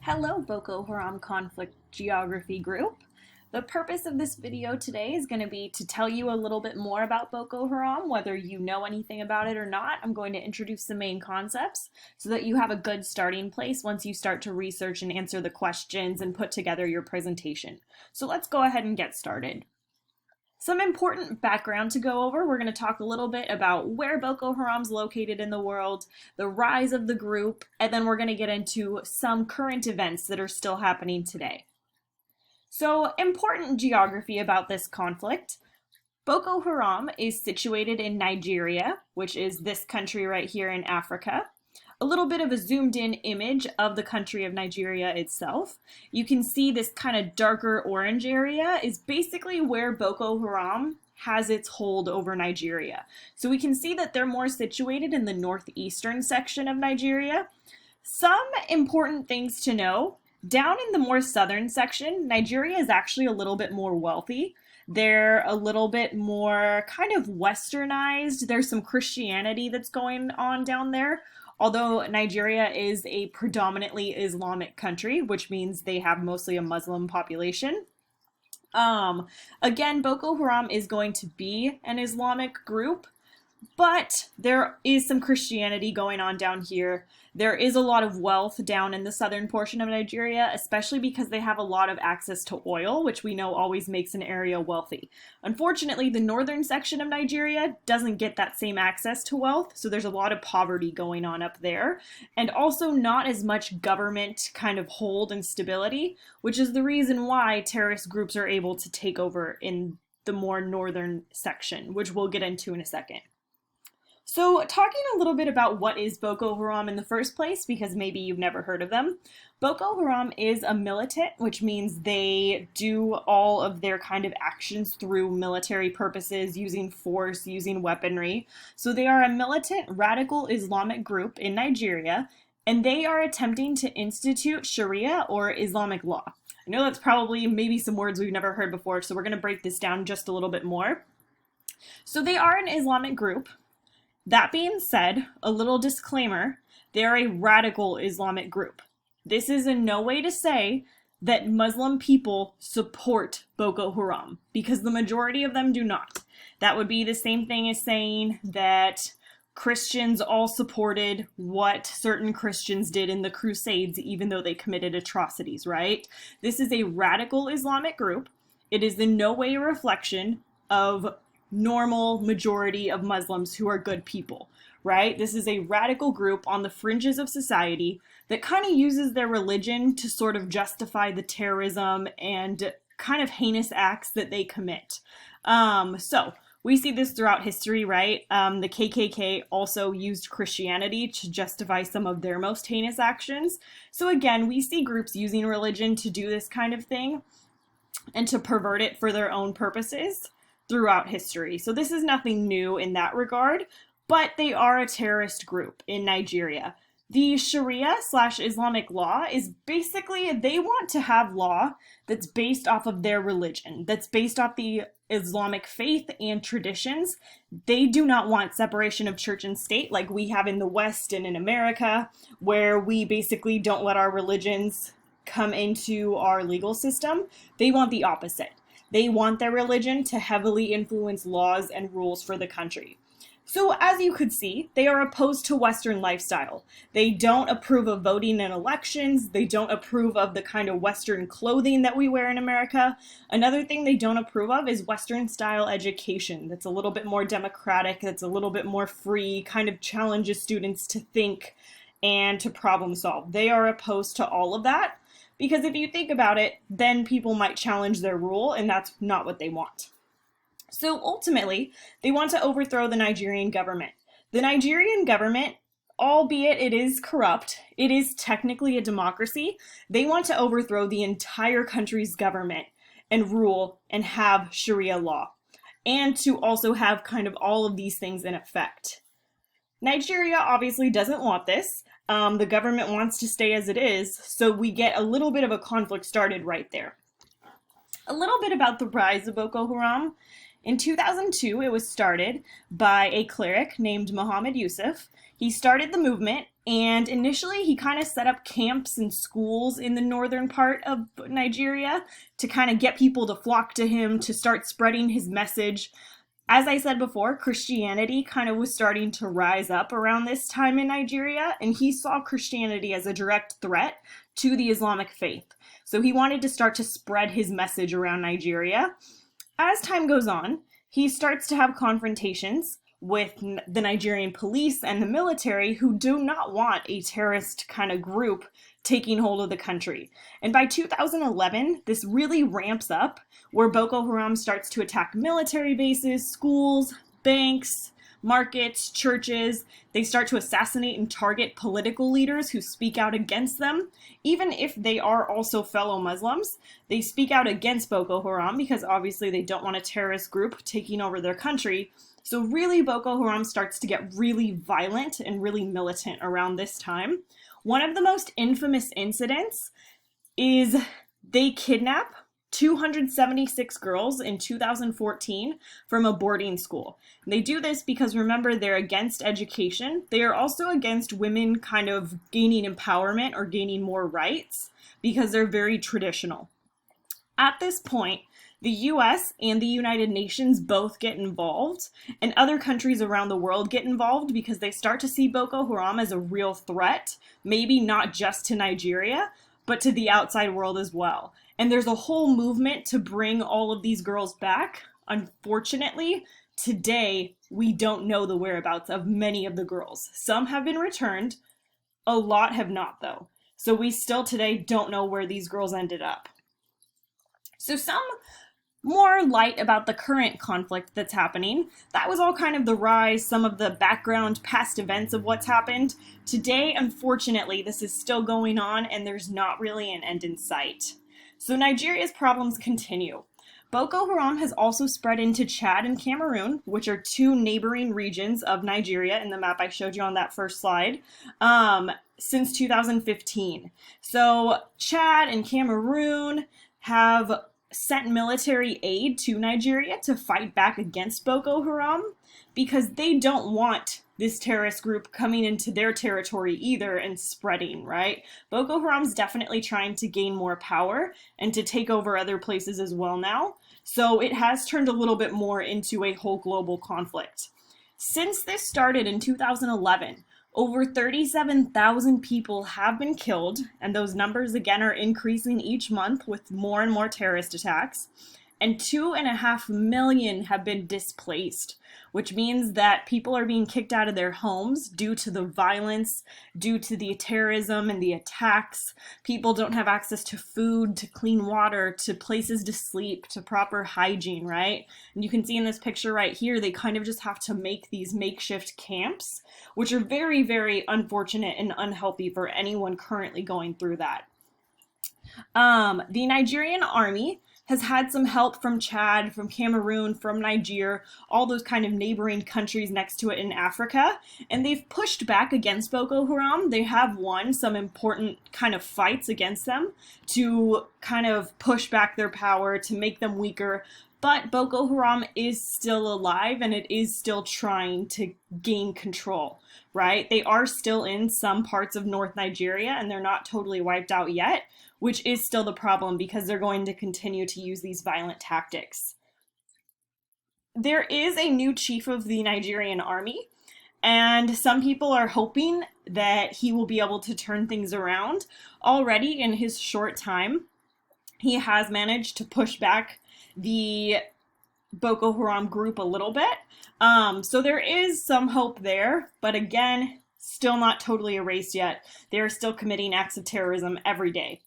Hello, Boko Haram Conflict Geography Group. The purpose of this video today is going to be to tell you a little bit more about Boko Haram, whether you know anything about it or not. I'm going to introduce the main concepts so that you have a good starting place once you start to research and answer the questions and put together your presentation. So let's go ahead and get started. Some important background to go over. We're going to talk a little bit about where Boko Haram's located in the world, the rise of the group, and then we're going to get into some current events that are still happening today. So, important geography about this conflict. Boko Haram is situated in Nigeria, which is this country right here in Africa. A little bit of a zoomed in image of the country of Nigeria itself. You can see this kind of darker orange area is basically where Boko Haram has its hold over Nigeria. So we can see that they're more situated in the northeastern section of Nigeria. Some important things to know. Down in the more southern section, Nigeria is actually a little bit more wealthy. They're a little bit more kind of westernized. There's some Christianity that's going on down there. Although Nigeria is a predominantly Islamic country, which means they have mostly a Muslim population. Again, Boko Haram is going to be an Islamic group, but there is some Christianity going on down here. There is a lot of wealth down in the southern portion of Nigeria, especially because they have a lot of access to oil, which we know always makes an area wealthy. Unfortunately, the northern section of Nigeria doesn't get that same access to wealth, so there's a lot of poverty going on up there, and also not as much government kind of hold and stability, which is the reason why terrorist groups are able to take over in the more northern section, which we'll get into in a second. So, talking a little bit about what is Boko Haram in the first place, because maybe you've never heard of them. Boko Haram is a militant, which means they do all of their kind of actions through military purposes, using force, using weaponry. So they are a militant radical Islamic group in Nigeria, and they are attempting to institute Sharia or Islamic law. I know that's probably maybe some words we've never heard before, so we're going to break this down just a little bit more. So they are an Islamic group. That being said, a little disclaimer, they're a radical Islamic group. This is in no way to say that Muslim people support Boko Haram, because the majority of them do not. That would be the same thing as saying that Christians all supported what certain Christians did in the Crusades, even though they committed atrocities, right? This is a radical Islamic group. It is in no way a reflection of normal majority of Muslims who are good people, right? This is a radical group on the fringes of society that kind of uses their religion to sort of justify the terrorism and kind of heinous acts that they commit. So we see this throughout history, right? The KKK also used Christianity to justify some of their most heinous actions. So again, we see groups using religion to do this kind of thing and to pervert it for their own purposes throughout history. So this is nothing new in that regard, but they are a terrorist group in Nigeria. The Sharia/Islamic law is basically, they want to have law that's based off of their religion, that's based off the Islamic faith and traditions. They do not want separation of church and state like we have in the West and in America, where we basically don't let our religions come into our legal system. They want the opposite. They want their religion to heavily influence laws and rules for the country. So as you could see, they are opposed to Western lifestyle. They don't approve of voting in elections. They don't approve of the kind of Western clothing that we wear in America. Another thing they don't approve of is Western style education that's a little bit more democratic, that's a little bit more free, kind of challenges students to think and to problem solve. They are opposed to all of that. Because if you think about it, then people might challenge their rule, and that's not what they want. So ultimately, they want to overthrow the Nigerian government. The Nigerian government, albeit it is corrupt, it is technically a democracy. They want to overthrow the entire country's government and rule and have Sharia law, and to also have kind of all of these things in effect. Nigeria obviously doesn't want this. The government wants to stay as it is, so we get a little bit of a conflict started right there. A little bit about the rise of Boko Haram. In 2002, it was started by a cleric named Muhammad Yusuf. He started the movement And initially, he kind of set up camps and schools in the northern part of Nigeria to kind of get people to flock to him, to start spreading his message. As I said before, Christianity kind of was starting to rise up around this time in Nigeria, and he saw Christianity as a direct threat to the Islamic faith. So he wanted to start to spread his message around Nigeria. As time goes on, he starts to have confrontations with the Nigerian police and the military, who do not want a terrorist kind of group taking hold of the country. And by 2011, this really ramps up, where Boko Haram starts to attack military bases, schools, banks, markets, churches. They start to assassinate and target political leaders who speak out against them. Even if they are also fellow Muslims, they speak out against Boko Haram because obviously they don't want a terrorist group taking over their country. So really, Boko Haram starts to get really violent and really militant around this time. One of the most infamous incidents is they kidnap 276 girls in 2014 from a boarding school. And they do this because, remember, they're against education. They are also against women kind of gaining empowerment or gaining more rights because they're very traditional. At this point, the US and the United Nations both get involved, and other countries around the world get involved because they start to see Boko Haram as a real threat, maybe not just to Nigeria, but to the outside world as well. And there's a whole movement to bring all of these girls back. Unfortunately, today, we don't know the whereabouts of many of the girls. Some have been returned, a lot have not, though. So we still today don't know where these girls ended up. So some more light about the current conflict that's happening. That was all kind of the rise, some of the background past events of what's happened. Today, unfortunately, this is still going on and there's not really an end in sight. So Nigeria's problems continue. Boko Haram has also spread into Chad and Cameroon, which are two neighboring regions of Nigeria in the map I showed you on that first slide, since 2015. So Chad and Cameroon have sent military aid to Nigeria to fight back against Boko Haram because they don't want this terrorist group coming into their territory either and spreading, right? Boko Haram's definitely trying to gain more power and to take over other places as well now. So it has turned a little bit more into a whole global conflict. Since this started in 2011, over 37,000 people have been killed, and those numbers again are increasing each month with more and more terrorist attacks. And 2.5 million have been displaced, which means that people are being kicked out of their homes due to the violence, due to the terrorism and the attacks. People don't have access to food, to clean water, to places to sleep, to proper hygiene, right? And you can see in this picture right here, they kind of just have to make these makeshift camps, which are very, very unfortunate and unhealthy for anyone currently going through that. The Nigerian army has had some help from Chad, from Cameroon, from Niger, all those kind of neighboring countries next to it in Africa, and they've pushed back against Boko Haram. They have won some important kind of fights against them to kind of push back their power, to make them weaker, but Boko Haram is still alive and it is still trying to gain control, right? They are still in some parts of North Nigeria and they're not totally wiped out yet, which is still the problem because they're going to continue to use these violent tactics. There is a new chief of the Nigerian army, and some people are hoping that he will be able to turn things around. Already in his short time, he has managed to push back the Boko Haram group a little bit. So there is some hope there, but again, still not totally erased yet. They're still committing acts of terrorism every day.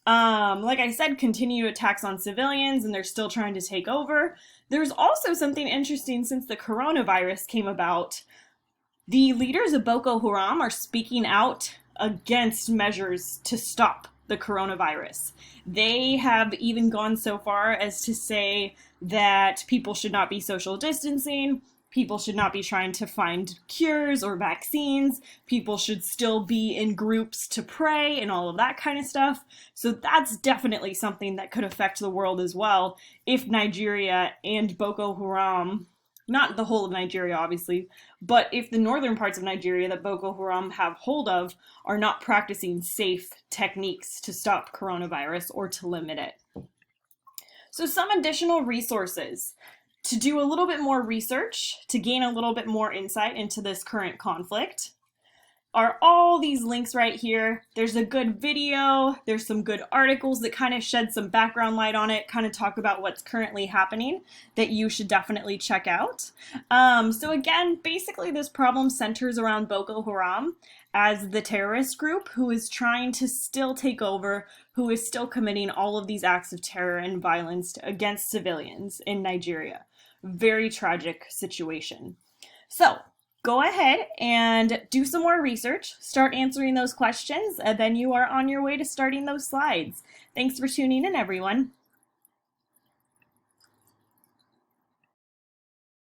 Like I said, continued attacks on civilians, and they're still trying to take over. There's also something interesting since the coronavirus came about. The leaders of Boko Haram are speaking out against measures to stop the coronavirus. They have even gone so far as to say that people should not be social distancing, people should not be trying to find cures or vaccines, people should still be in groups to pray and all of that kind of stuff. So that's definitely something that could affect the world as well if Nigeria and Boko Haram not the whole of Nigeria, obviously, but if the northern parts of Nigeria that Boko Haram have hold of are not practicing safe techniques to stop coronavirus or to limit it. So some additional resources to do a little bit more research, to gain a little bit more insight into this current conflict, are all these links right here. There's a good video, there's some good articles that kind of shed some background light on it, kind of talk about what's currently happening that you should definitely check out. So again, basically this problem centers around Boko Haram as the terrorist group who is trying to still take over, who is still committing all of these acts of terror and violence against civilians in Nigeria. Very tragic situation. So, go ahead and do some more research, start answering those questions, and then you are on your way to starting those slides. Thanks for tuning in, everyone.